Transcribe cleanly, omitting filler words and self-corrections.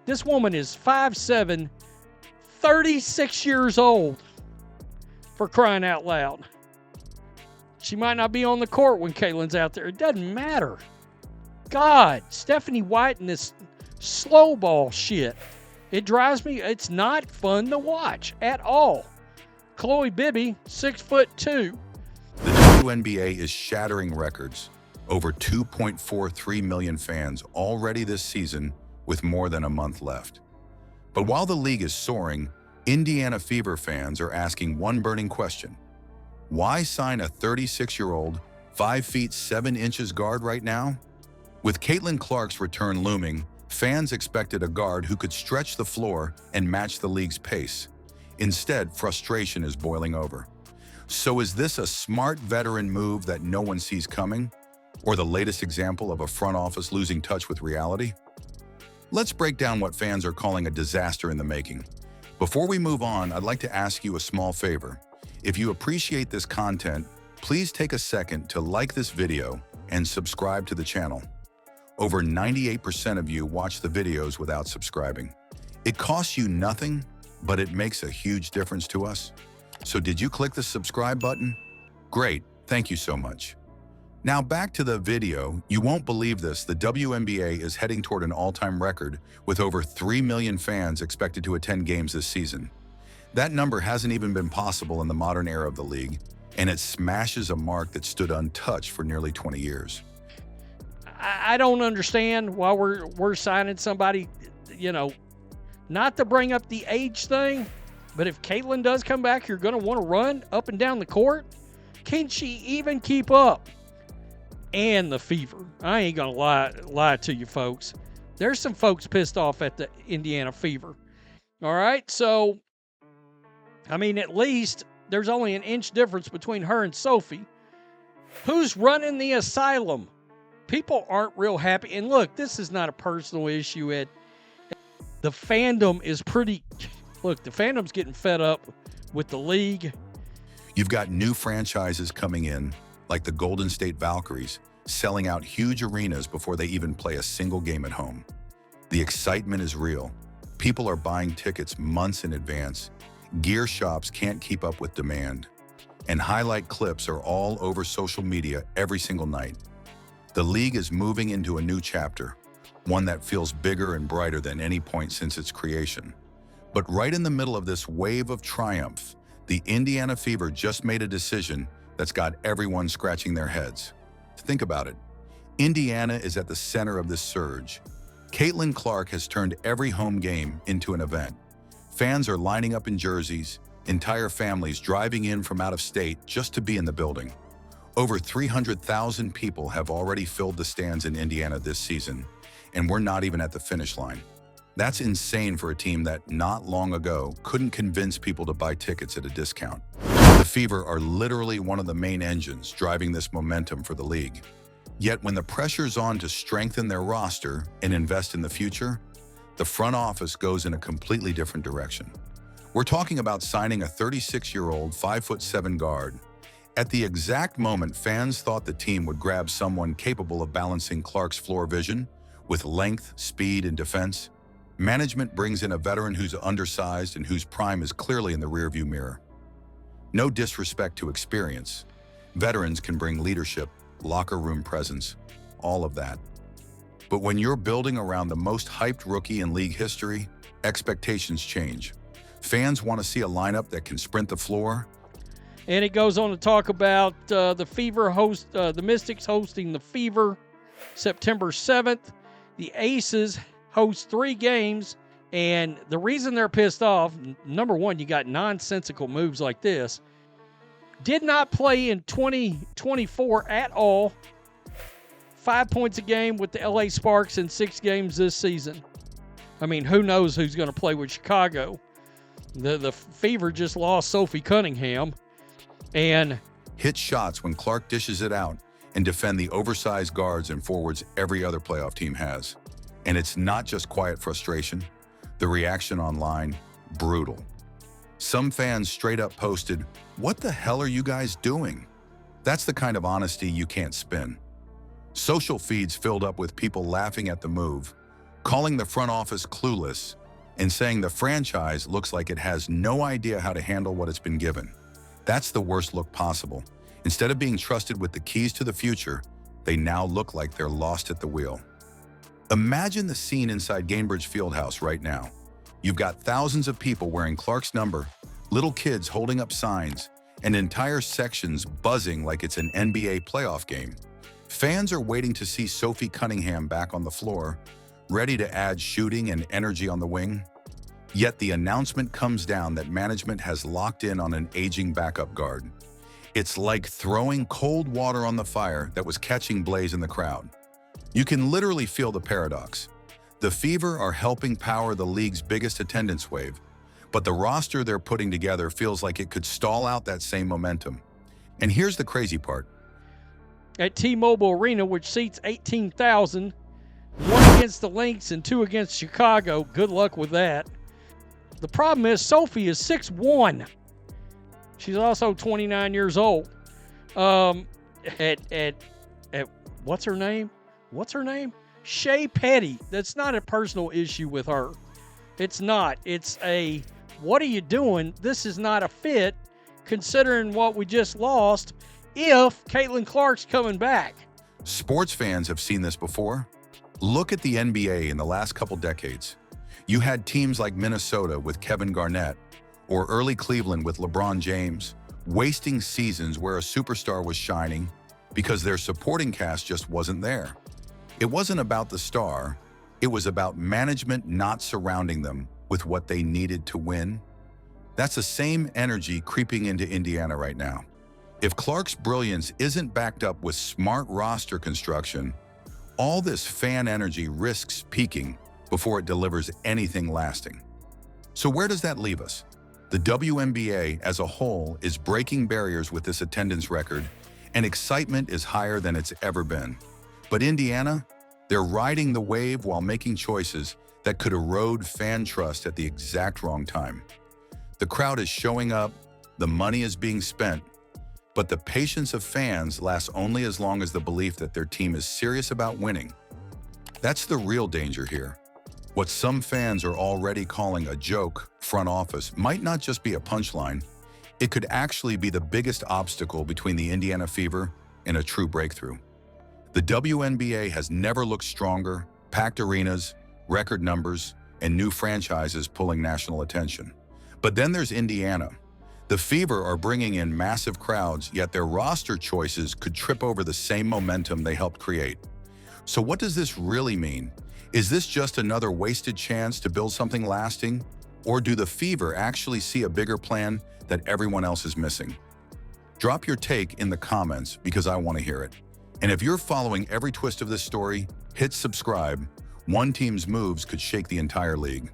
This woman is 5'7", 36 years old, for crying out loud. She might not be on the court when Caitlin's out there. It doesn't matter. God, Stephanie White and this slow ball shit. It drives me. It's not fun to watch at all. Chloe Bibby, 6'2". The WNBA is shattering records. Over 2.43 million fans already this season with more than a month left. But while the league is soaring, Indiana Fever fans are asking one burning question. Why sign a 36-year-old, 5 feet 7 inches guard right now? With Caitlin Clark's return looming, fans expected a guard who could stretch the floor and match the league's pace. Instead, frustration is boiling over. So is this a smart veteran move that no one sees coming? Or the latest example of a front office losing touch with reality? Let's break down what fans are calling a disaster in the making. Before we move on, I'd like to ask you a small favor. If you appreciate this content, please take a second to like this video and subscribe to the channel. Over 98% of you watch the videos without subscribing. It costs you nothing, but it makes a huge difference to us. So did you click the subscribe button? Great, thank you so much. Now back to the video. You won't believe this, the WNBA is heading toward an all-time record with over 3 million fans expected to attend games this season. That number hasn't even been possible in the modern era of the league, and it smashes a mark that stood untouched for nearly 20 years. I don't understand why we're signing somebody, not to bring up the age thing, but if Caitlin does come back, you're going to want to run up and down the court. Can she even keep up? And the Fever. I ain't going to lie to you folks. There's some folks pissed off at the Indiana Fever. All right, so, at least there's only an inch difference between her and Sophie. Who's running the asylum? People aren't real happy. And look, this is not a personal issue. The fandom is the fandom's getting fed up with the league. You've got new franchises coming in, like the Golden State Valkyries, selling out huge arenas before they even play a single game at home. The excitement is real. People are buying tickets months in advance. Gear shops can't keep up with demand. And highlight clips are all over social media every single night. The league is moving into a new chapter, one that feels bigger and brighter than any point since its creation. But right in the middle of this wave of triumph, the Indiana Fever just made a decision that's got everyone scratching their heads. Think about it. Indiana is at the center of this surge. Caitlin Clark has turned every home game into an event. Fans are lining up in jerseys, entire families driving in from out of state just to be in the building. Over 300,000 people have already filled the stands in Indiana this season, and we're not even at the finish line. That's insane for a team that not long ago couldn't convince people to buy tickets at a discount. The Fever are literally one of the main engines driving this momentum for the league. Yet when the pressure's on to strengthen their roster and invest in the future, the front office goes in a completely different direction. We're talking about signing a 36-year-old 5'7" guard. At the exact moment fans thought the team would grab someone capable of balancing Clark's floor vision with length, speed, and defense, management brings in a veteran who's undersized and whose prime is clearly in the rearview mirror. No disrespect to experience. Veterans can bring leadership, locker room presence, all of that. But when you're building around the most hyped rookie in league history, expectations change. Fans want to see a lineup that can sprint the floor. And it goes on to talk about the Mystics hosting the Fever September 7th. The Aces host 3 games, and the reason they're pissed off, number one, you got nonsensical moves like this. Did not play in 2024 at all. 5 points a game with the LA Sparks in 6 games this season. Who knows who's going to play with Chicago? The Fever just lost Sophie Cunningham. And hit shots when Clark dishes it out and defend the oversized guards and forwards every other playoff team has. And it's not just quiet frustration. The reaction online, brutal. Some fans straight up posted, "What the hell are you guys doing?" That's the kind of honesty you can't spin. Social feeds filled up with people laughing at the move, calling the front office clueless and saying the franchise looks like it has no idea how to handle what it's been given. That's the worst look possible. Instead of being trusted with the keys to the future, they now look like they're lost at the wheel. Imagine the scene inside Gainbridge Fieldhouse right now. You've got thousands of people wearing Clark's number, little kids holding up signs, and entire sections buzzing like it's an NBA playoff game. Fans are waiting to see Sophie Cunningham back on the floor, ready to add shooting and energy on the wing. Yet the announcement comes down that management has locked in on an aging backup guard. It's like throwing cold water on the fire that was catching blaze in the crowd. You can literally feel the paradox. The Fever are helping power the league's biggest attendance wave, but the roster they're putting together feels like it could stall out that same momentum. And here's the crazy part. At T-Mobile Arena, which seats 18,000, 1 against the Lynx and 2 against Chicago. Good luck with that. The problem is Sophie is 6'1". She's also 29 years old. At what's her name? Shea Petty. That's not a personal issue with her. It's not. It's a, what are you doing? This is not a fit, considering what we just lost, if Caitlin Clark's coming back. Sports fans have seen this before. Look at the NBA in the last couple decades. You had teams like Minnesota with Kevin Garnett, or early Cleveland with LeBron James, wasting seasons where a superstar was shining because their supporting cast just wasn't there. It wasn't about the star, it was about management not surrounding them with what they needed to win. That's the same energy creeping into Indiana right now. If Clark's brilliance isn't backed up with smart roster construction, all this fan energy risks peaking before it delivers anything lasting. So where does that leave us? The WNBA as a whole is breaking barriers with this attendance record, and excitement is higher than it's ever been. But Indiana, they're riding the wave while making choices that could erode fan trust at the exact wrong time. The crowd is showing up, the money is being spent, but the patience of fans lasts only as long as the belief that their team is serious about winning. That's the real danger here. What some fans are already calling a joke front office might not just be a punchline, it could actually be the biggest obstacle between the Indiana Fever and a true breakthrough. The WNBA has never looked stronger, packed arenas, record numbers, and new franchises pulling national attention. But then there's Indiana. The Fever are bringing in massive crowds, yet their roster choices could trip over the same momentum they helped create. So what does this really mean? Is this just another wasted chance to build something lasting? Or do the Fever actually see a bigger plan that everyone else is missing? Drop your take in the comments because I want to hear it. And if you're following every twist of this story, hit subscribe. One team's moves could shake the entire league.